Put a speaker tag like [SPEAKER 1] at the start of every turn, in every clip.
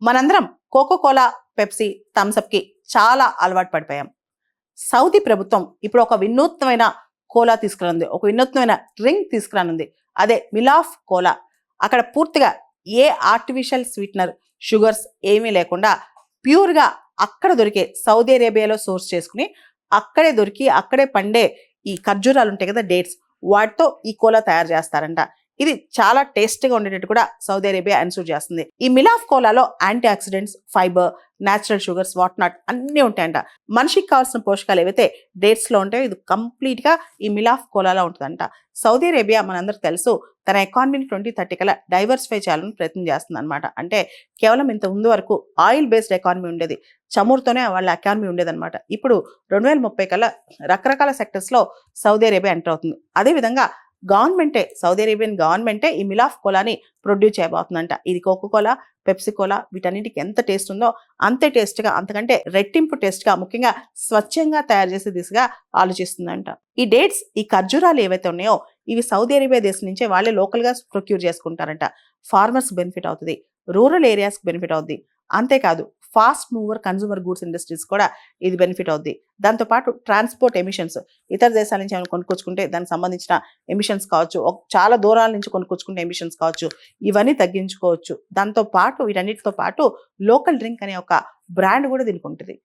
[SPEAKER 1] మనందరం cocoa Kola, Pepsi, థమ్సప్కి చాలా అలవాటు పడిపోయాం. సౌదీ ప్రభుత్వం ఇప్పుడు ఒక వినూత్నమైన కోలా తీసుకురానుంది, ఒక వినూత్నమైన డ్రింక్ తీసుకురానుంది. అదే మిలాఫ్ కోలా. అక్కడ పూర్తిగా ఏ ఆర్టిఫిషియల్ స్వీట్నర్, షుగర్స్ ఏమీ లేకుండా ప్యూర్గా అక్కడ దొరికే, సౌదీ అరేబియాలో సోర్స్ చేసుకుని అక్కడే దొరికి అక్కడే పండే ఈ ఖర్జూరాలు ఉంటాయి కదా, డేట్స్, వాటితో ఈ కోలా తయారు చేస్తారంట. ఇది చాలా టేస్టీగా ఉండేటట్టు కూడా సౌదీ అరేబియా ఎన్సూర్ చేస్తుంది. ఈ మిలాఫ్ కోలాలో antioxidants, fibre, natural sugars, what not అన్నీ ఉంటాయంట. మనిషికి కావాల్సిన పోషకాలు ఏవైతే డేట్స్లో ఉంటాయో ఇది కంప్లీట్గా ఈ మిలాఫ్ కోలాలో ఉంటుందంట. సౌదీ అరేబియా మనందరికి తెలుసు, తన ఎకానమీని 2030 కల్లా డైవర్సిఫై చేయాలని ప్రయత్నం చేస్తుంది అనమాట. అంటే కేవలం ఇంత ముందు వరకు ఆయిల్ బేస్డ్ ఎకానమీ ఉండేది, చమురుతోనే వాళ్ళ ఎకానమీ ఉండేదన్నమాట. ఇప్పుడు 2030 కల్లా రకరకాల సెక్టర్స్లో సౌదీ అరేబియా ఎంటర్ అవుతుంది. అదేవిధంగా గవర్నమెంటే, సౌదీ అరేబియన్ గవర్నమెంటే ఈ మిలాఫ్ కోలాని ప్రొడ్యూస్ చేయబోతుందంట. ఇది కోకో కోలా, పెప్సీ కోలా వీటన్నిటికి ఎంత టేస్ట్ ఉందో అంతే టేస్ట్గా, అంతకంటే రెట్టింపు టేస్ట్గా, ముఖ్యంగా స్వచ్ఛంగా తయారు చేసే దిశగా ఆలోచిస్తుందంట. ఈ డేట్స్, ఈ ఖర్జూరాలు ఏవైతే ఉన్నాయో ఇవి సౌదీ అరేబియా దేశం నుంచే వాళ్ళే లోకల్గా ప్రొక్యూర్ చేసుకుంటారంట. ఫార్మర్స్ బెనిఫిట్ అవుతుంది, రూరల్ ఏరియాస్కి బెనిఫిట్ అవుద్ది. అంతేకాదు fast mover consumer goods industries కూడా ఇది బెనిఫిట్ అవుద్ది. దాంతోపాటు ట్రాన్స్పోర్ట్ ఎమిషన్స్, ఇతర దేశాల నుంచి ఏమైనా కొనుక్కొచ్చుకుంటే దానికి సంబంధించిన ఎమిషన్స్ కావచ్చు, చాలా దూరాల నుంచి కొనుక్కొచ్చుకుంటే ఎమిషన్స్ కావచ్చు, ఇవన్నీ తగ్గించుకోవచ్చు. దాంతోపాటు వీటన్నిటితో పాటు లోకల్ డ్రింక్ అనే ఒక బ్రాండ్ కూడా దీనికి ఉంటుంది.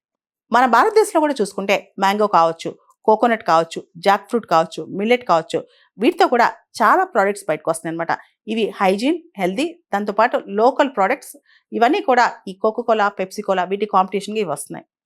[SPEAKER 1] మన భారతదేశంలో కూడా చూసుకుంటే మ్యాంగో కావచ్చు, కోకోనట్ కావచ్చు, జాక్ ఫ్రూట్ కావచ్చు, మిల్లెట్ కావచ్చు, వీటితో కూడా చాలా ప్రోడక్ట్స్ బయటకు వస్తున్నాయి అనమాట. ఇవి హైజీన్, హెల్దీ, దాంతోపాటు లోకల్ ప్రోడక్ట్స్. ఇవన్నీ కూడా ఈ కోకో కోలా, పెప్సీ కోలా వీటి కాంపిటీషన్కి ఇవి వస్తున్నాయి.